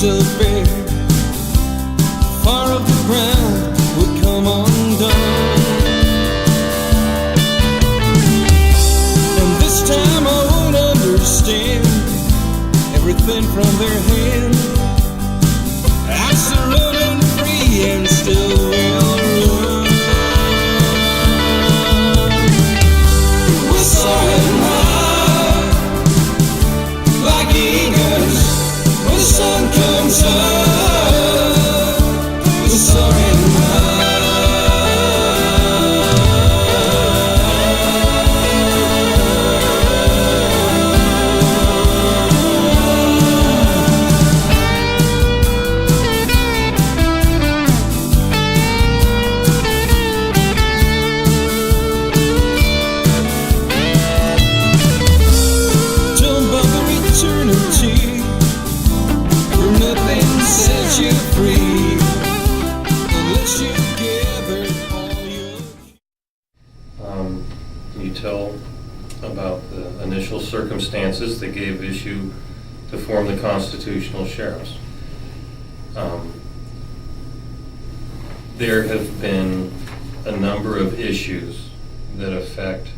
disappear. Far off the ground would come undone. And this time I won't understand everything from their hand. I'm still running free and still will run. We're soaring high like eagles when the sun comes up. We're soaring high. Can you tell about the initial circumstances that gave issue to form the constitutional sheriffs? There have been a number of issues that affect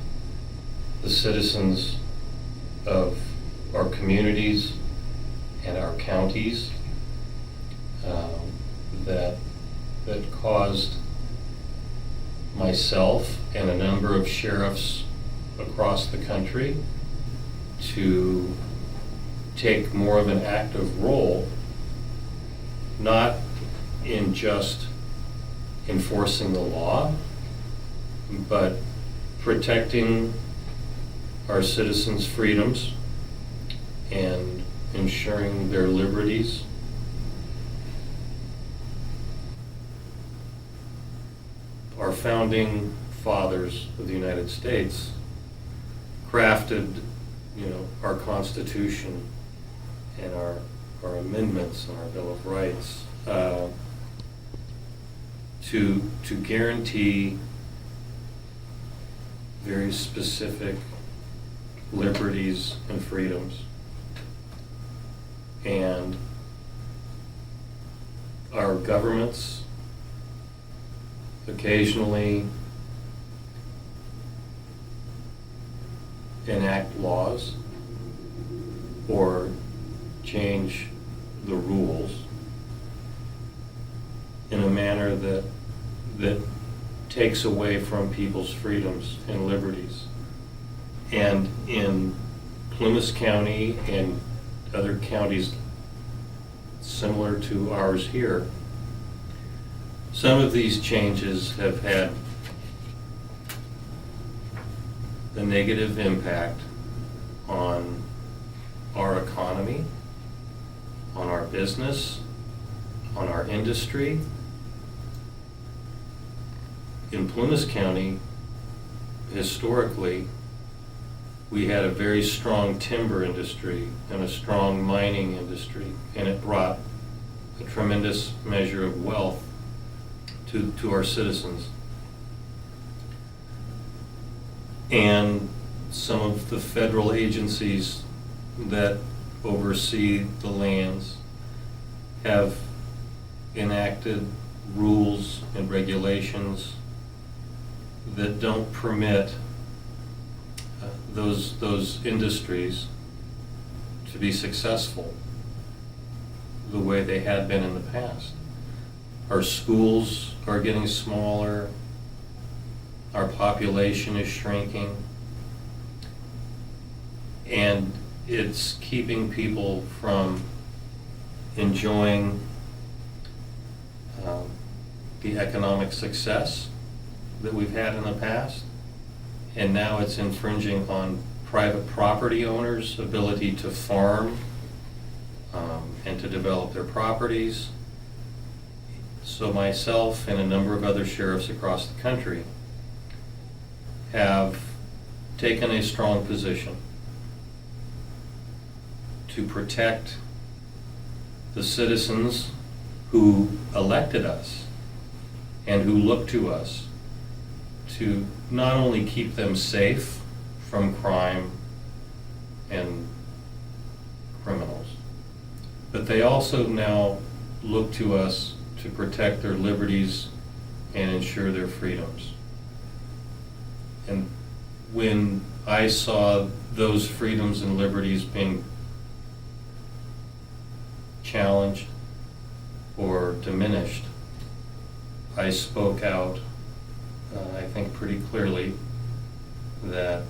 the citizens of our communities and our counties that caused myself and a number of sheriffs across the country to take more of an active role, not in just enforcing the law, but protecting our citizens' freedoms and ensuring their liberties. Our founding fathers of the United States crafted, our Constitution and our amendments and our Bill of Rights to guarantee very specific liberties and freedoms. And our governments occasionally enact laws or change the rules in a manner that takes away from people's freedoms and liberties. And in Plymouth County and other counties similar to ours here, some of these changes have had a negative impact on our economy, on our business, on our industry. In Plymouth County, historically, we had a very strong timber industry and a strong mining industry, and it brought a tremendous measure of wealth to our citizens. And some of the federal agencies that oversee the lands have enacted rules and regulations that don't permit those industries to be successful the way they had been in the past. Our schools are getting smaller, our population is shrinking, and it's keeping people from enjoying the economic success that we've had in the past. And now it's infringing on private property owners' ability to farm and to develop their properties. So myself and a number of other sheriffs across the country have taken a strong position to protect the citizens who elected us and who look to us to not only keep them safe from crime and criminals, But they also now look to us to protect their liberties and ensure their freedoms. And when I saw those freedoms and liberties being challenged or diminished, I spoke out, I think pretty clearly, that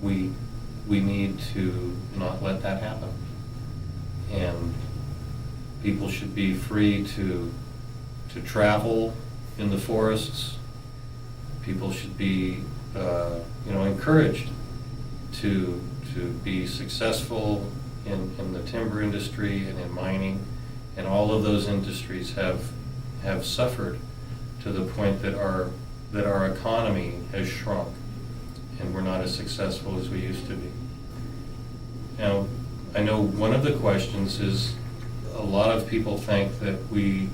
we need to not let that happen. And people should be free to travel in the forests. People should be encouraged to be successful in the timber industry and in mining, and all of those industries have suffered to the point that our economy has shrunk and we're not as successful as we used to be. Now, I know one of the questions is, a lot of people think that we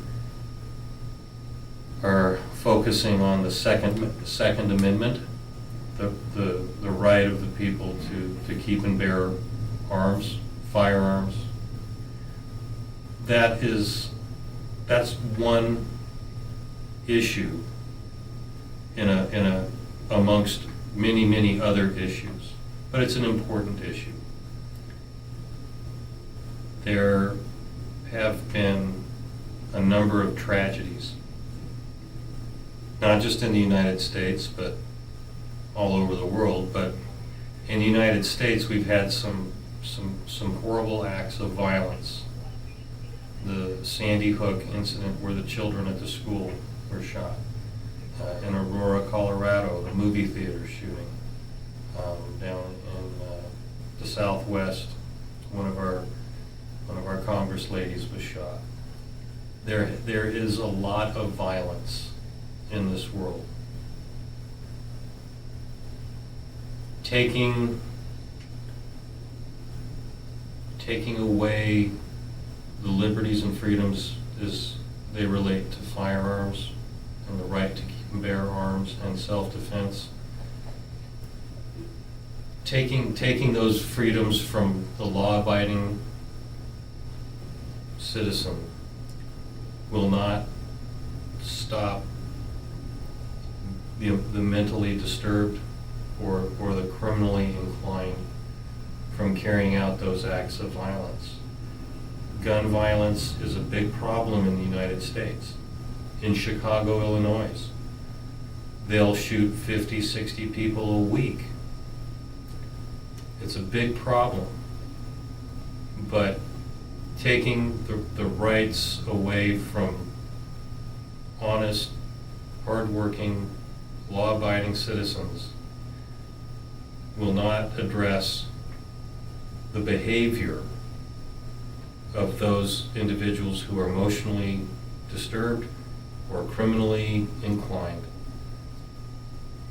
are focusing on the Second Amendment, the right of the people to keep and bear arms, firearms. That's one issue amongst many other issues, but it's an important issue. There have been a number of tragedies, not just in the United States, but all over the world. But in the United States, we've had some horrible acts of violence. The Sandy Hook incident, where the children at the school were shot. In Aurora, Colorado, the movie theater shooting. Down in the Southwest, one of our Congress ladies was shot. There is a lot of violence in this world. Taking away the liberties and freedoms as they relate to firearms and the right to keep and bear arms and self-defense. Taking those freedoms from the law-abiding citizen will not stop the mentally disturbed or the criminally inclined from carrying out those acts of violence. Gun violence is a big problem in the United States. In Chicago, Illinois, they'll shoot 50, 60 people a week. It's a big problem. But taking the rights away from honest, hardworking, law-abiding citizens will not address the behavior of those individuals who are emotionally disturbed or criminally inclined.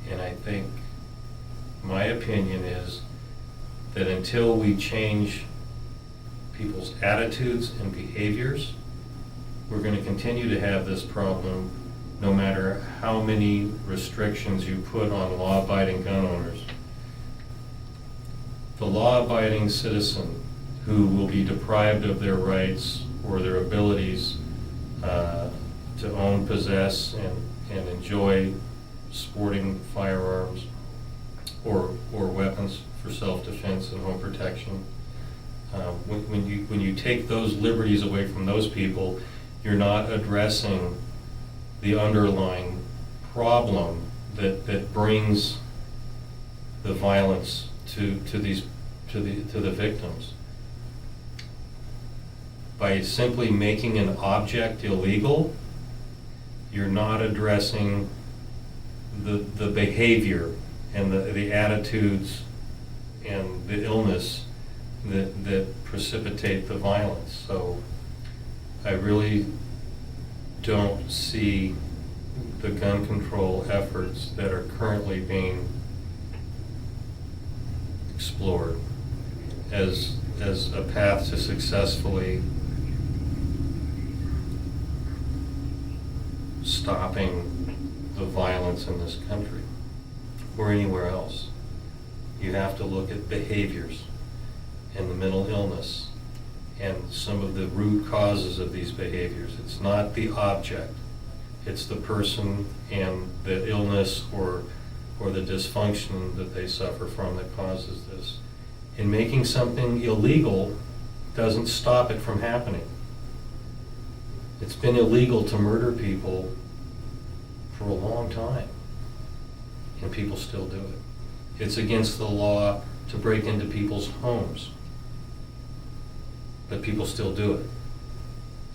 And I think my opinion is that until we change people's attitudes and behaviors, we're going to continue to have this problem no matter how many restrictions you put on law-abiding gun owners. The law-abiding citizen who will be deprived of their rights or their abilities to own, possess, and enjoy sporting firearms or weapons for self-defense and home protection. When you take those liberties away from those people, you're not addressing the underlying problem that brings the violence to the victims. By simply making an object illegal, you're not addressing the behavior and the attitudes and the illness that precipitate the violence. So I really don't see the gun control efforts that are currently being explored as a path to successfully stopping the violence in this country or anywhere else. You have to look at behaviors and the mental illness and some of the root causes of these behaviors. It's not the object, it's the person and the illness or the dysfunction that they suffer from that causes this. And making something illegal doesn't stop it from happening. It's been illegal to murder people for a long time, and people still do it. It's against the law to break into people's homes, but people still do it.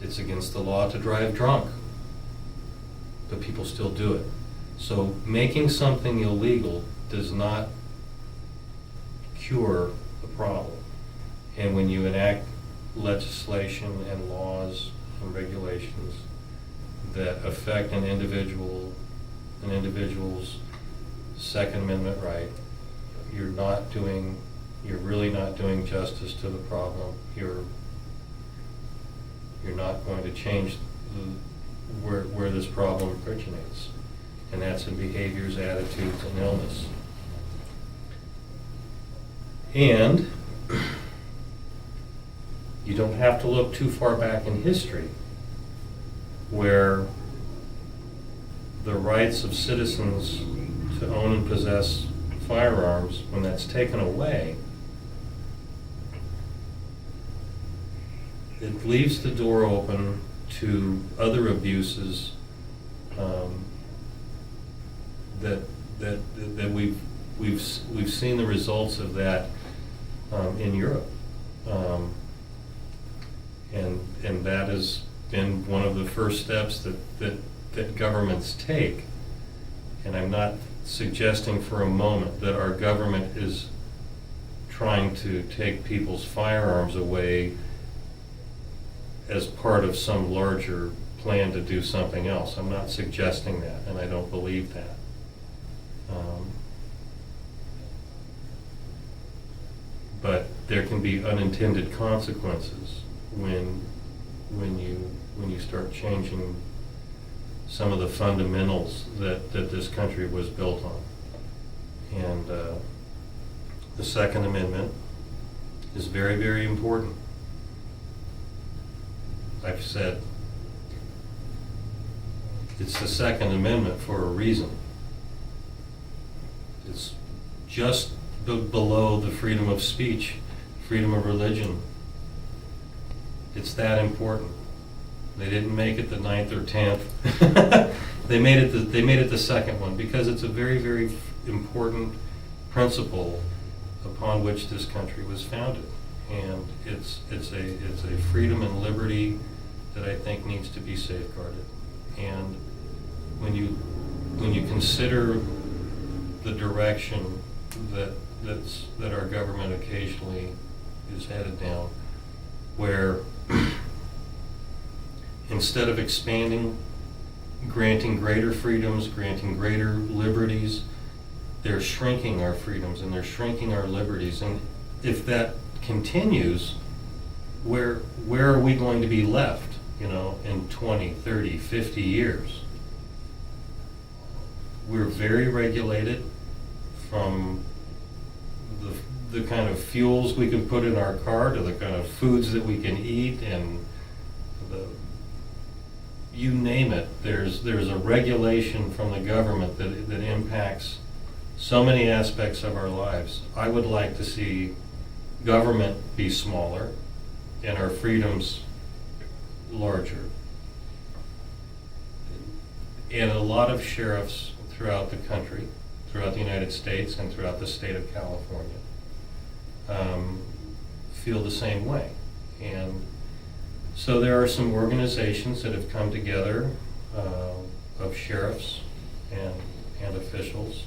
It's against the law to drive drunk, but people still do it. So making something illegal does not cure the problem. And when you enact legislation and laws and regulations that affect an individual's Second Amendment right, you're really not doing justice to the problem. You're not going to change where this problem originates, and that's in behaviors, attitudes, and illness. And you don't have to look too far back in history where the rights of citizens to own and possess firearms, when that's taken away, it leaves the door open to other abuses that we've seen the results of that in Europe, and that has been one of the first steps that governments take. And I'm not suggesting for a moment that our government is trying to take people's firearms away as part of some larger plan to do something else. I'm not suggesting that, and I don't believe that. But there can be unintended consequences when you start changing some of the fundamentals that this country was built on. And the Second Amendment is very, very important. I've said it's the Second Amendment for a reason. It's just below the freedom of speech, freedom of religion. It's that important. They didn't make it the 9th or 10th. They made it the second one because it's a very, very important principle upon which this country was founded, and it's a freedom and liberty that I think needs to be safeguarded. And when you consider the direction that our government occasionally is headed down, where instead of expanding, granting greater freedoms, granting greater liberties, they're shrinking our freedoms and they're shrinking our liberties. And if that continues, where are we going to be left, in 20, 30, 50 years? We're very regulated, from the kind of fuels we can put in our car to the kind of foods that we can eat, and you name it. There's a regulation from the government that impacts so many aspects of our lives. I would like to see government be smaller and our freedoms larger. And a lot of sheriffs throughout the country, throughout the United States and throughout the state of California, feel the same way. And so there are some organizations that have come together of sheriffs and officials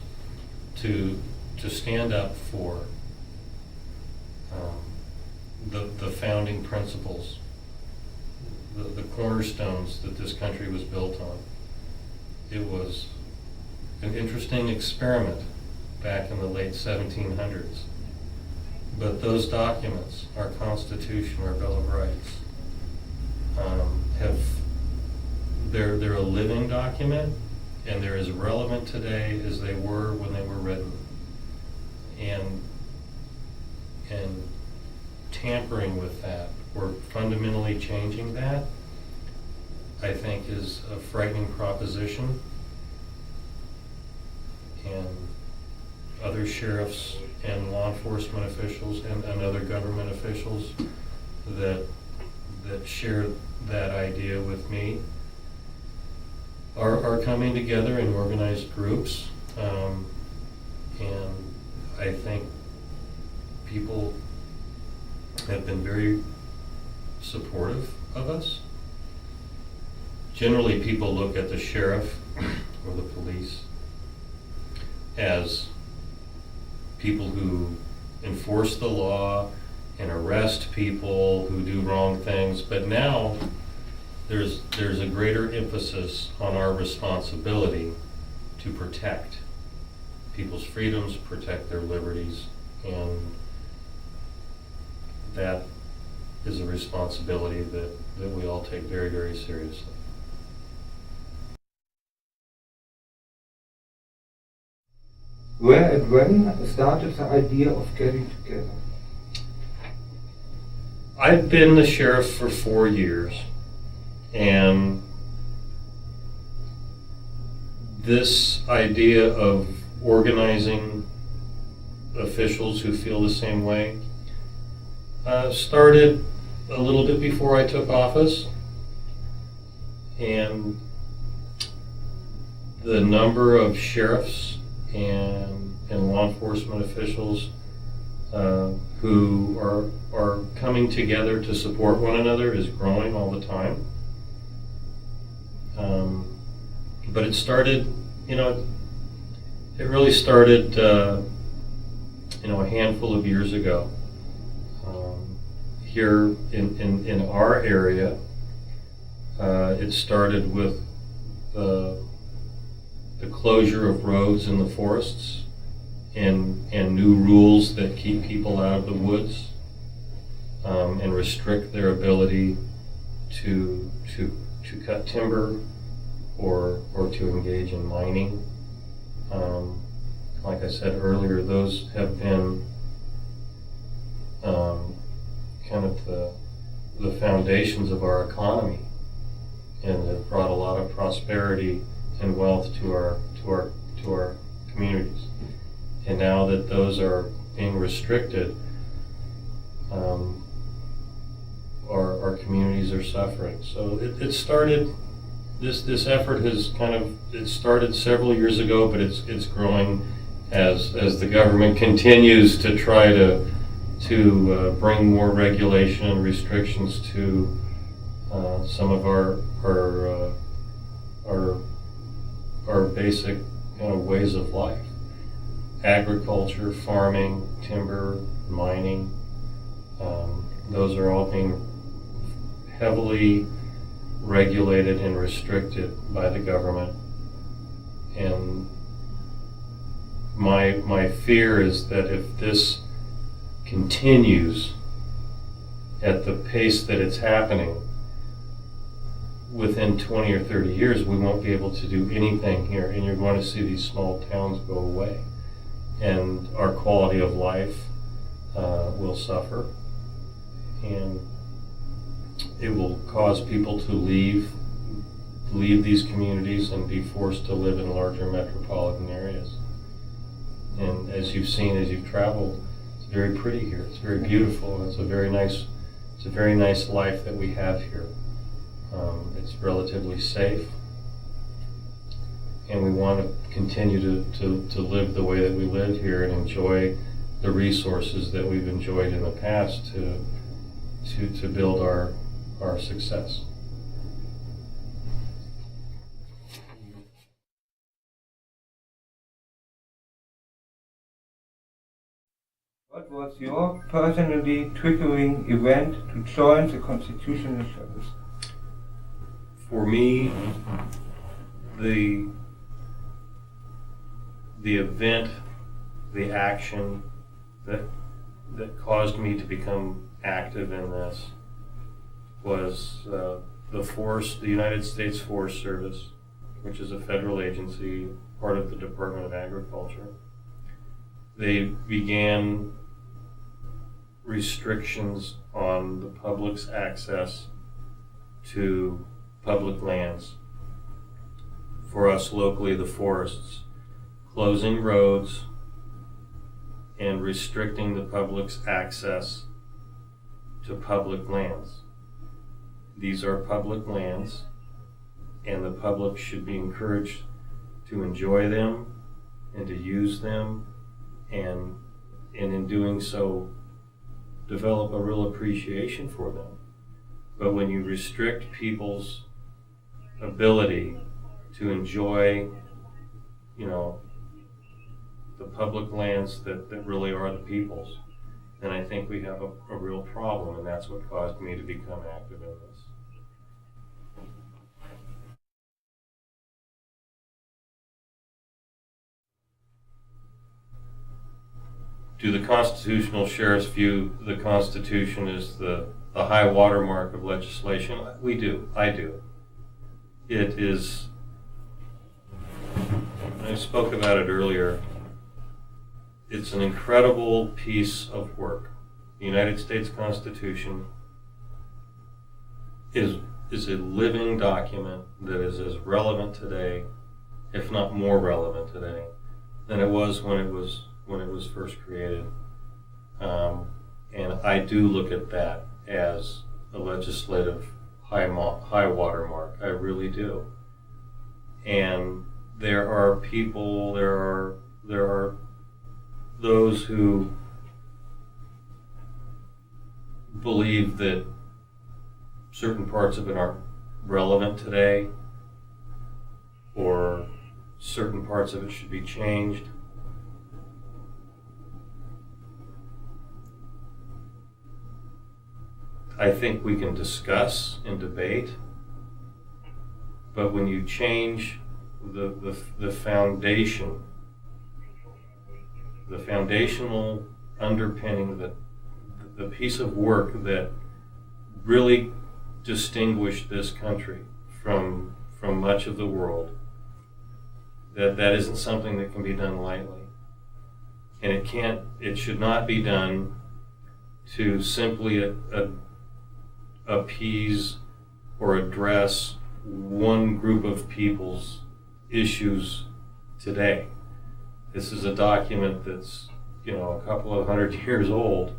to stand up for the founding principles, the cornerstones that this country was built on. It was an interesting experiment back in the late 1700s. But those documents, our Constitution, our Bill of Rights, they're a living document, and they're as relevant today as they were when they were written. And tampering with that or fundamentally changing that, I think, is a frightening proposition. And other sheriffs and law enforcement officials and other government officials that share that idea with me are coming together in organized groups. And I think people have been very supportive of us. Generally, people look at the sheriff or the police as people who enforce the law and arrest people who do wrong things, but now there's a greater emphasis on our responsibility to protect people's freedoms, protect their liberties, and that is a responsibility that we all take very, very seriously. Where and when started the idea of getting together? I've been the sheriff for 4 years, and this idea of organizing officials who feel the same way started a little bit before I took office, and the number of sheriffs and law enforcement officials who are coming together to support one another is growing all the time. But it started, it really started, a handful of years ago. Here in our area, it started with the closure of roads in the forests and new rules that keep people out of the woods and restrict their ability to cut timber or to engage in mining. Like I said earlier, those have been kind of the foundations of our economy, and have brought a lot of prosperity and wealth to our communities. And now that those are being restricted, our communities are suffering. So it started. This effort it started several years ago, but it's growing as the government continues to try to bring more regulation and restrictions to some of our basic ways of life. Agriculture, farming, timber, mining, those are all being heavily regulated and restricted by the government. And my fear is that if this continues at the pace that it's happening, within 20 or 30 years, we won't be able to do anything here, and you're going to see these small towns go away, and our quality of life will suffer, and it will cause people to leave these communities and be forced to live in larger metropolitan areas. And as you've seen, as you've traveled, it's very pretty here. It's very beautiful. It's a very nice life that we have here. It's relatively safe, and we want to continue to live the way that we live here and enjoy the resources that we've enjoyed in the past to build our success. What was your personally triggering event to join the Constitutional Service? For me, the event, the action that caused me to become active in this was the United States Forest Service, which is a federal agency, part of the Department of Agriculture. They began restrictions on the public's access to public lands. For us locally, the forests, closing roads and restricting the public's access to public lands. These are public lands, and the public should be encouraged to enjoy them and to use them, and in doing so, develop a real appreciation for them. But when you restrict people's ability to enjoy, the public lands that really are the people's, then I think we have a real problem, and that's what caused me to become active in this. Do the constitutional sheriffs view the Constitution as the high watermark of legislation? We do. I do. It is, I spoke about it earlier, it's an incredible piece of work. The United States Constitution is a living document that is as relevant today, if not more relevant today, than it was when it was first created. And I do look at that as a legislative high watermark. I really do. And there are people, there are those who believe that certain parts of it aren't relevant today, or certain parts of it should be changed. I think we can discuss and debate, but when you change the foundation, the foundational underpinning, the piece of work that really distinguished this country from much of the world, that isn't something that can be done lightly. And it should not be done to simply appease or address one group of people's issues today. This is a document that's, a couple of 100 years old,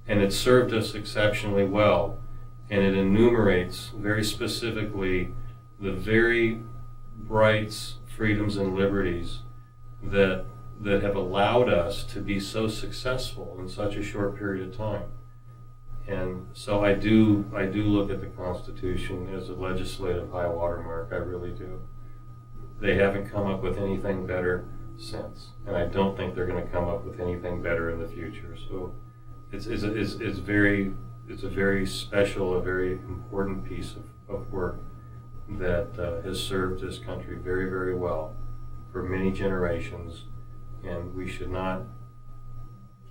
and it served us exceptionally well. And it enumerates very specifically the very rights, freedoms, and liberties that have allowed us to be so successful in such a short period of time. And so I do look at the Constitution as a legislative high watermark. I really do. They haven't come up with anything better since, and I don't think they're going to come up with anything better in the future. So it's a very special, a very important piece of work that has served this country very, very well for many generations, and we should not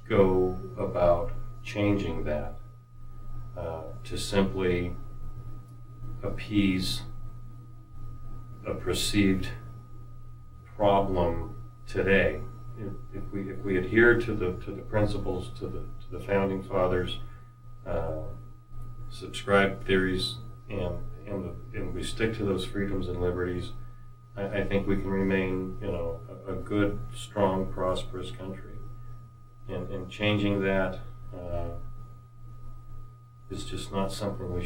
go about changing that to simply appease a perceived problem today. If we adhere to the principles, to the founding fathers, subscribe theories, and we stick to those freedoms and liberties, I think we can remain, a good, strong, prosperous country. And changing that is just not something we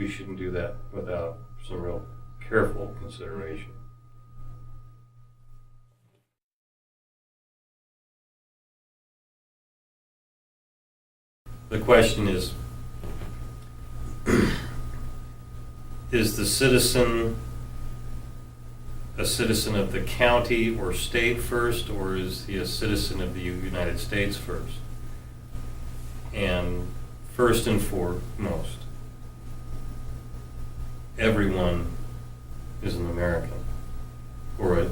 shouldn't do that without some real careful consideration. The question is the citizen a citizen of the county or state first, or is he a citizen of the United States first? And first and foremost, everyone is an American or a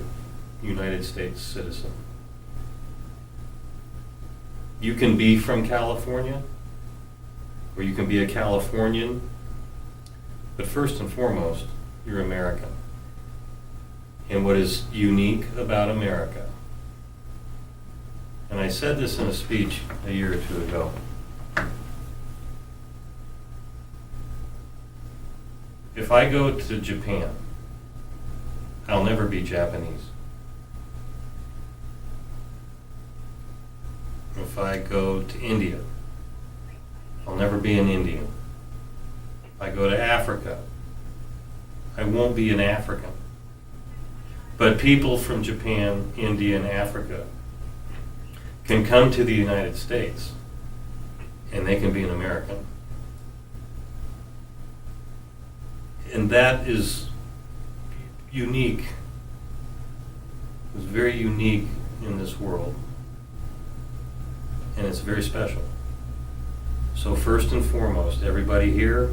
United States citizen. You can be from California, or you can be a Californian, but first and foremost, you're American. And what is unique about America and I said this in a speech a year or two ago. If I go to Japan, I'll never be Japanese. If I go to India, I'll never be an Indian. If I go to Africa, I won't be an African. But people from Japan, India, and Africa can come to the United States and they can be an American. And that is unique. It's very unique in this world. And it's very special. So first and foremost, everybody here,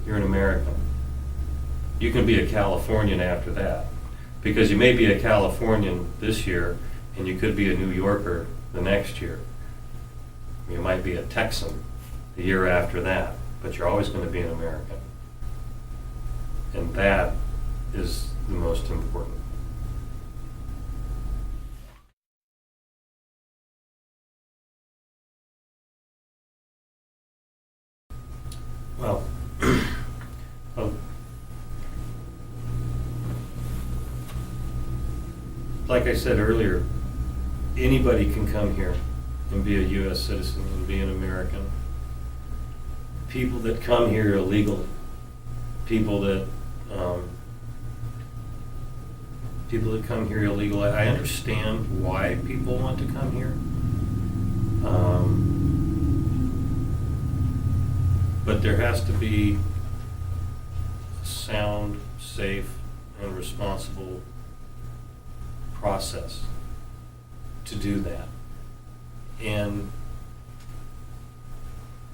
you're an American. You can be a Californian after that. Because you may be a Californian this year, and you could be a New Yorker the next year. You might be a Texan the year after that, but you're always going to be an American. And that is the most important. Well, like I said earlier, anybody can come here and be a U.S. citizen and be an American. People that come here illegally, people that come here illegally, I understand why people want to come here. But there has to be a sound, safe, and responsible process to do that. And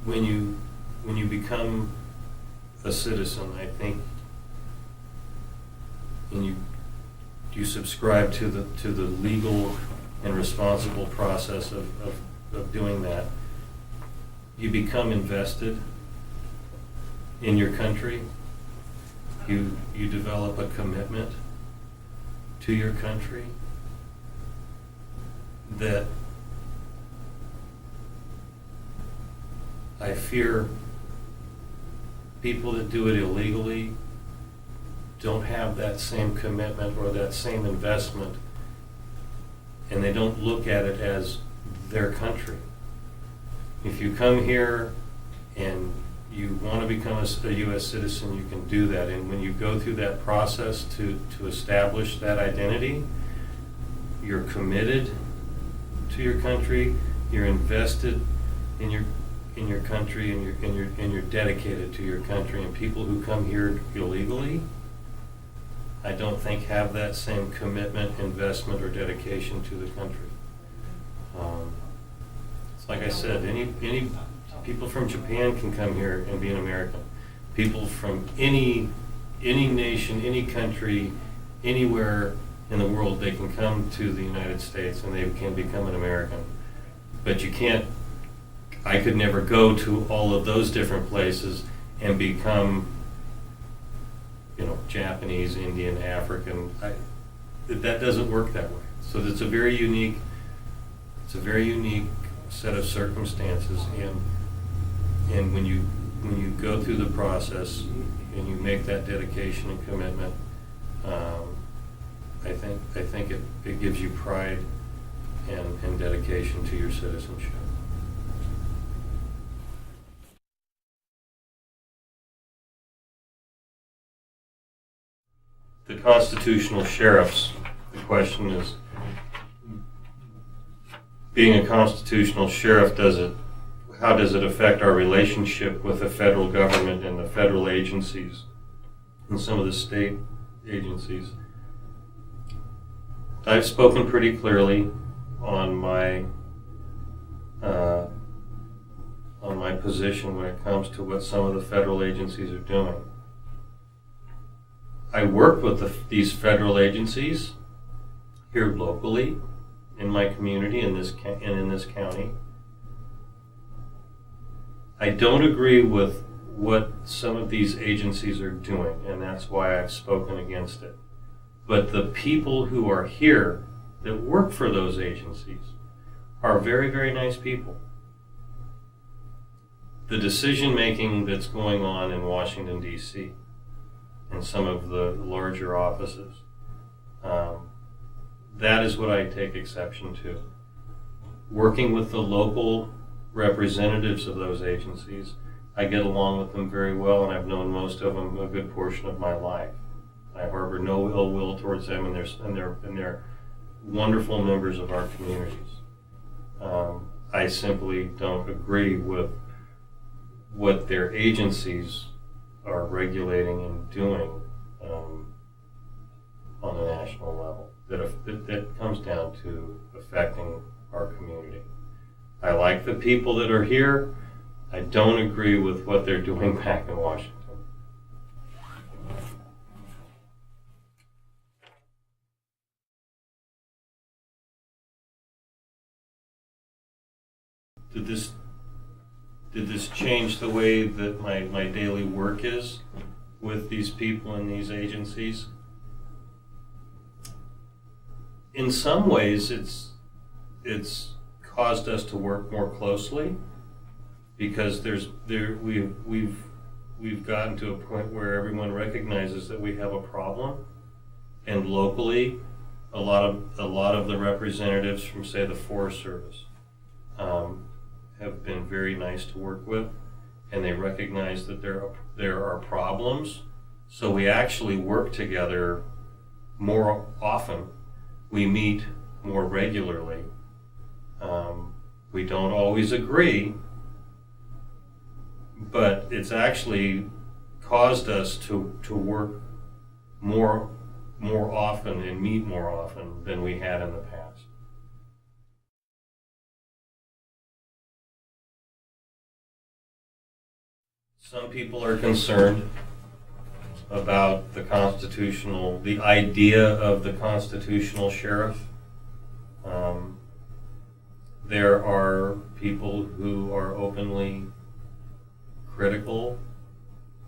when you become a citizen, I think, and you subscribe to the legal and responsible process of doing that, you become invested in your country. You develop a commitment to your country that I fear people that do it illegally don't have that same commitment or that same investment, and they don't look at it as their country. If you come here and you want to become a U.S. citizen, you can do that. And when you go through that process to establish that identity, you're committed to your country, you're invested in your country, and you're dedicated to your country. And people who come here illegally, I don't think have that same commitment, investment, or dedication to the country. It's like I said, any people from Japan can come here and be an American. People from any nation, any country, anywhere in the world, they can come to the United States and they can become an American. But you can't, I could never go to all of those different places and become, Japanese, Indian, African. That doesn't work that way. So it's a very unique set of circumstances, and when you go through the process and you make that dedication and commitment, I think it gives you pride and dedication to your citizenship. The constitutional sheriffs, the question is, being a constitutional sheriff, how does it affect our relationship with the federal government and the federal agencies and some of the state agencies? I've spoken pretty clearly on my position when it comes to what some of the federal agencies are doing. I work with these federal agencies here locally in my community in this county. I don't agree with what some of these agencies are doing, and that's why I've spoken against it. But the people who are here that work for those agencies are very, very nice people. The decision-making that's going on in Washington, D.C., in some of the larger offices, that is what I take exception to. Working with the local representatives of those agencies, I get along with them very well, and I've known most of them a good portion of my life. I harbor no ill will towards them, and they're wonderful members of our communities. I simply don't agree with what their agencies are regulating and doing on a national level that comes down to affecting our community. I like the people that are here. I don't agree with what they're doing back in Washington. Did this change the way that my daily work is with these people in these agencies? In some ways, it's caused us to work more closely, because we've gotten to a point where everyone recognizes that we have a problem, and locally, a lot of the representatives from, say, the Forest Service have been very nice to work with, and they recognize that there are problems. So we actually work together more often. We meet more regularly. We don't always agree, but it's actually caused us to work more often and meet more often than we had in the past. Some people are concerned about the idea of the constitutional sheriff. There are people who are openly critical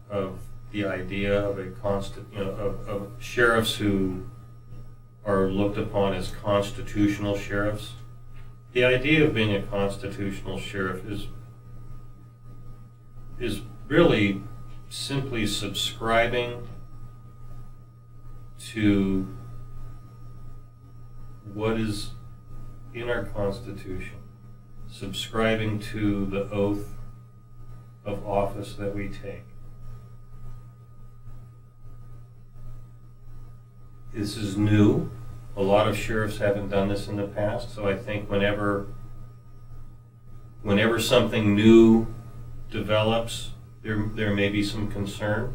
of the idea of of sheriffs who are looked upon as constitutional sheriffs. The idea of being a constitutional sheriff is really simply subscribing to what is in our Constitution, subscribing to the oath of office that we take. This is new. A lot of sheriffs haven't done this in the past, so I think whenever something new develops, there may be some concern.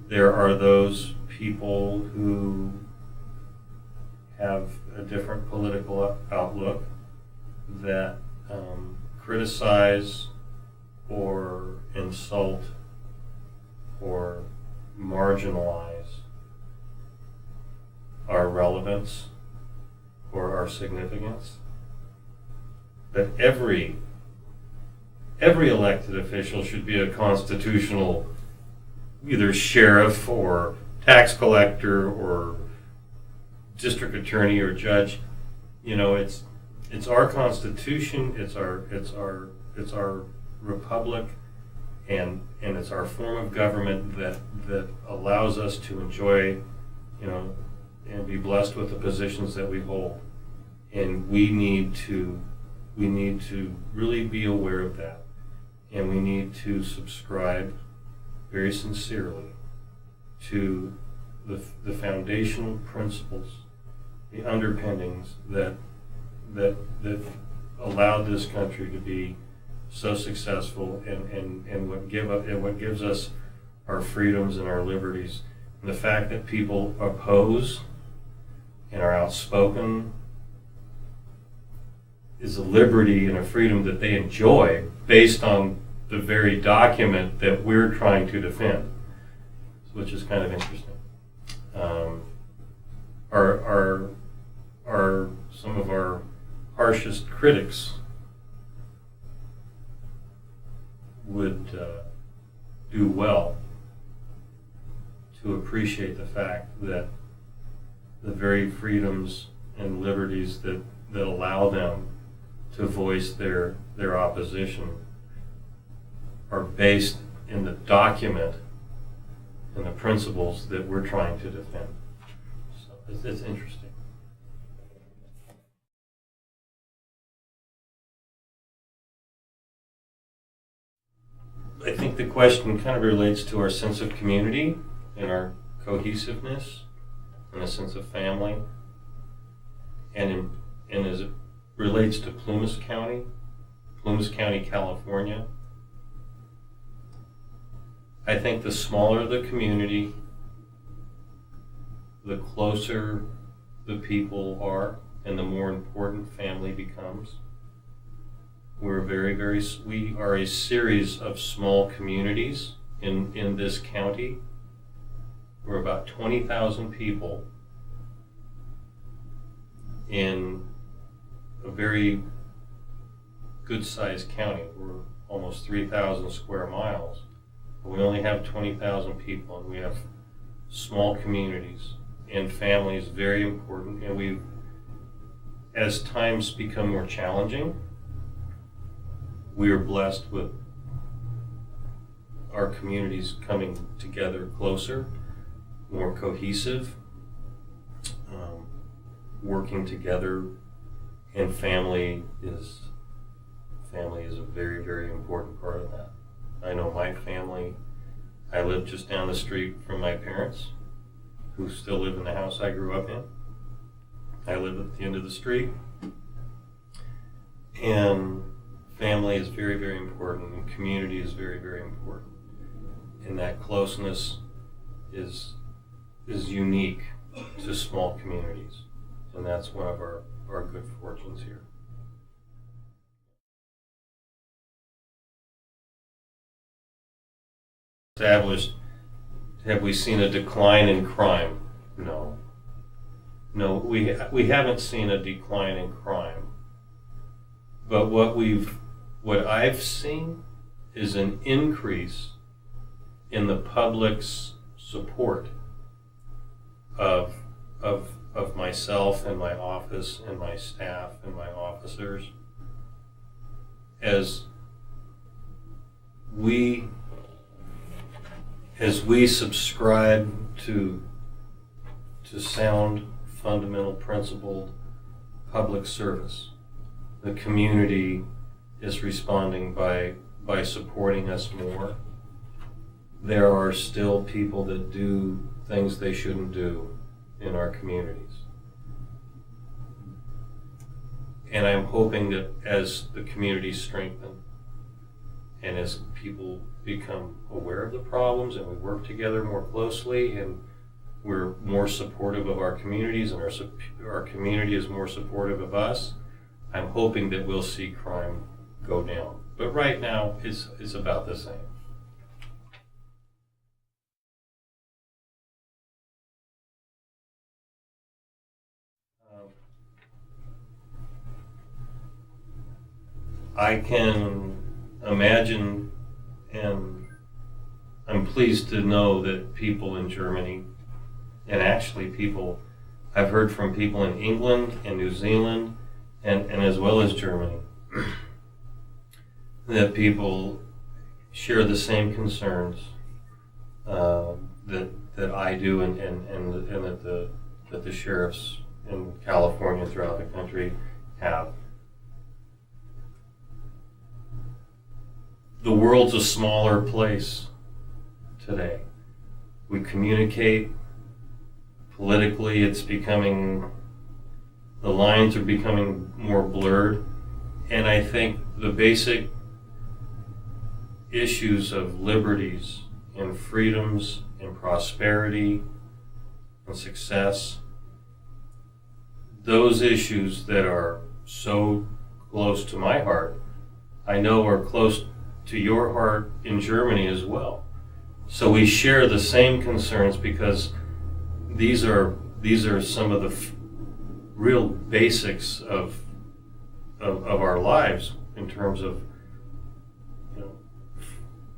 There are those people who have a different political outlook that criticize or insult or marginalize our relevance or our significance. But every elected official should be a constitutional either sheriff or tax collector or district attorney or judge. You know, it's our Constitution, it's our republic, and it's our form of government that allows us to enjoy, and be blessed with the positions that we hold. And we need to really be aware of that. And we need to subscribe very sincerely to the foundational principles, the underpinnings that allowed this country to be so successful, and what gives us our freedoms and our liberties. And the fact that people oppose and are outspoken is a liberty and a freedom that they enjoy based on the very document that we're trying to defend, which is kind of interesting. Are some of our harshest critics would do well to appreciate the fact that the very freedoms and liberties that allow them to voice their opposition are based in the document and the principles that we're trying to defend. So it's interesting. I think the question kind of relates to our sense of community and our cohesiveness and a sense of family. And as it relates to Plumas County, California, I think the smaller the community, the closer the people are, and the more important family becomes. We are a series of small communities in this county. We're about 20,000 people in a very good-sized county. We're almost 3,000 square miles. But we only have 20,000 people, and we have small communities, and family is very important. And as times become more challenging, we are blessed with our communities coming together closer, more cohesive, working together, and family is a very, very important part of that. I know my family, I live just down the street from my parents, who still live in the house I grew up in. I live at the end of the street. And family is very, very important, and community is very, very important. And that closeness is unique to small communities. And that's one of our good fortunes here. Established, have we seen a decline in crime? No. No, we haven't seen a decline in crime. But what I've seen is an increase in the public's support of myself and my office and my staff and my officers as we subscribe to sound, fundamental, principled public service. The community is responding by supporting us more. There are still people that do things they shouldn't do in our communities. And I'm hoping that as the communities strengthen and as people become aware of the problems and we work together more closely and we're more supportive of our communities and our community is more supportive of us, I'm hoping that we'll see crime go down. But right now, it's about the same. I can imagine, and I'm pleased to know that people in Germany, and actually I've heard from people in England and New Zealand, and as well as Germany, that people share the same concerns that I do, and that the sheriffs in California throughout the country have. The world's a smaller place today. We communicate politically, the lines are becoming more blurred, and I think the basic issues of liberties and freedoms and prosperity and success, those issues that are so close to my heart, I know are close to your heart in Germany as well. So we share the same concerns because these are some of the real basics of our lives in terms of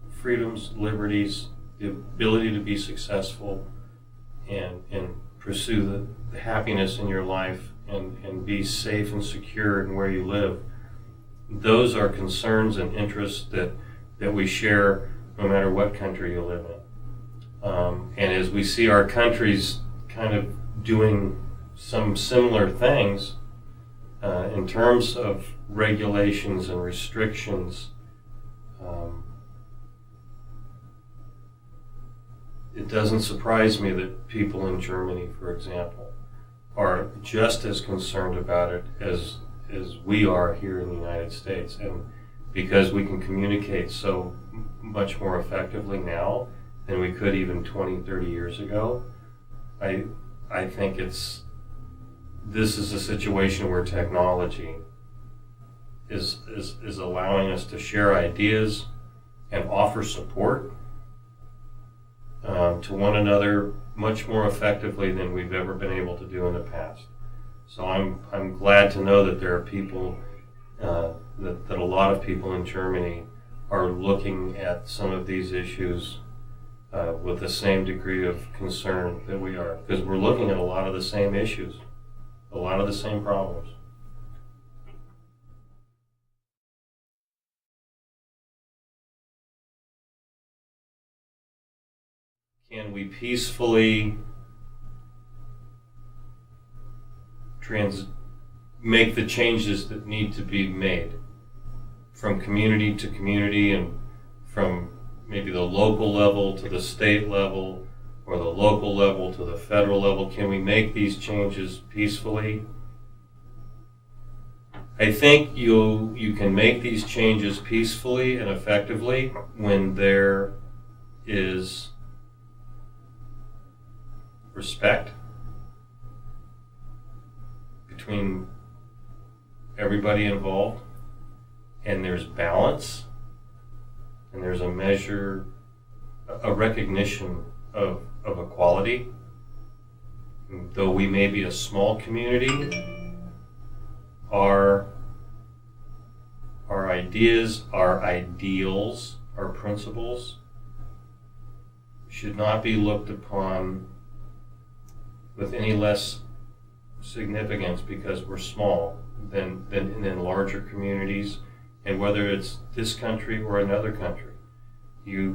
freedoms, liberties, the ability to be successful and pursue the happiness in your life and be safe and secure in where you live. Those are concerns and interests that we share no matter what country you live in. And as we see our countries kind of doing some similar things in terms of regulations and restrictions, it doesn't surprise me that people in Germany, for example, are just as concerned about it as we are here in the United States. And because we can communicate so much more effectively now than we could even 20, 30 years ago, I think this is a situation where technology is allowing us to share ideas and offer support to one another much more effectively than we've ever been able to do in the past. So I'm glad to know that there are people, that a lot of people in Germany are looking at some of these issues with the same degree of concern that we are, because we're looking at a lot of the same issues, a lot of the same problems. Can we peacefully make the changes that need to be made from community to community and from maybe the local level to the state level or the local level to the federal level? Can we make these changes peacefully? I think you can make these changes peacefully and effectively when there is respect between everybody involved, and there's balance, and there's a recognition of equality. Though we may be a small community, our ideas, our ideals, our principles should not be looked upon with any less significance because we're small than in larger communities, and whether it's this country or another country, we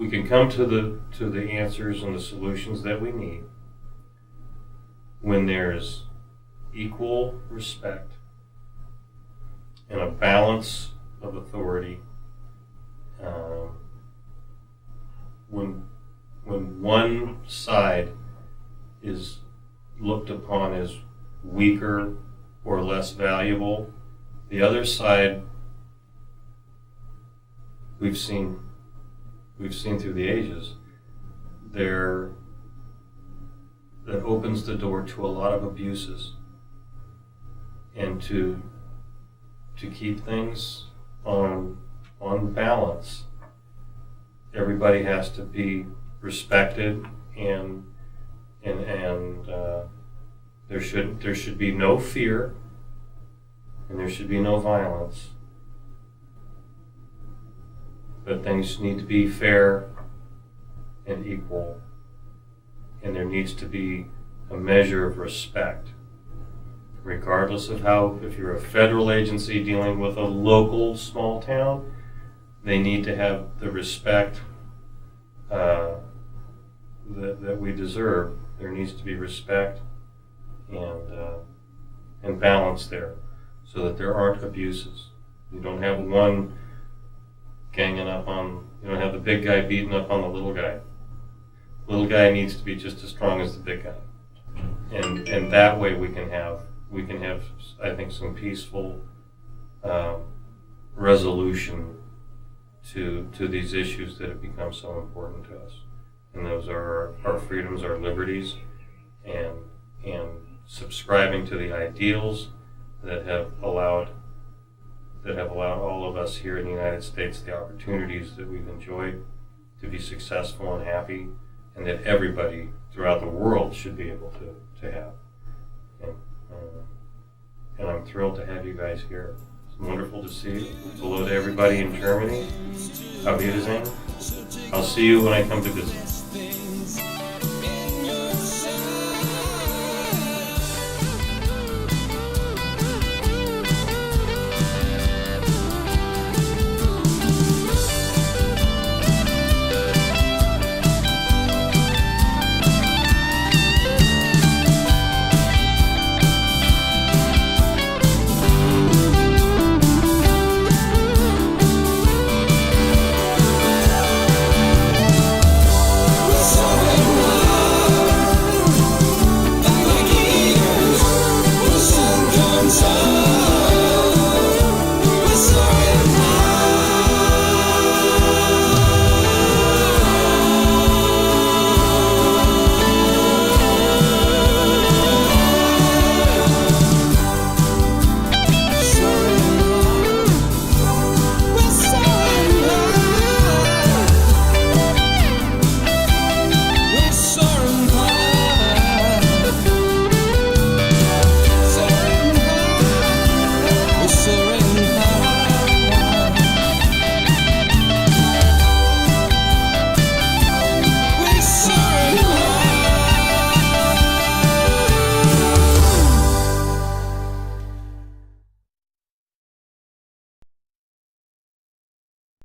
can come to the answers and the solutions that we need when there's equal respect and a balance of authority. When one side is looked upon as weaker or less valuable, the other side, we've seen through the ages, that opens the door to a lot of abuses. And to keep things on balance, everybody has to be respected, and there should be no fear, and there should be no violence. But things need to be fair and equal, and there needs to be a measure of respect, regardless of if you're a federal agency dealing with a local small town, they need to have the respect that we deserve. There needs to be respect and balance there, so that there aren't abuses. You don't have one ganging up on. You don't have the big guy beating up on the little guy. The little guy needs to be just as strong as the big guy, and that way we can have I think some peaceful resolution to these issues that have become so important to us. And those are our freedoms, our liberties, and subscribing to the ideals that have allowed all of us here in the United States the opportunities that we've enjoyed to be successful and happy, and that everybody throughout the world should be able to have. And I'm thrilled to have you guys here. It's wonderful to see you. Hello to everybody in Germany. Auf Wiedersehen. I'll see you when I come to visit.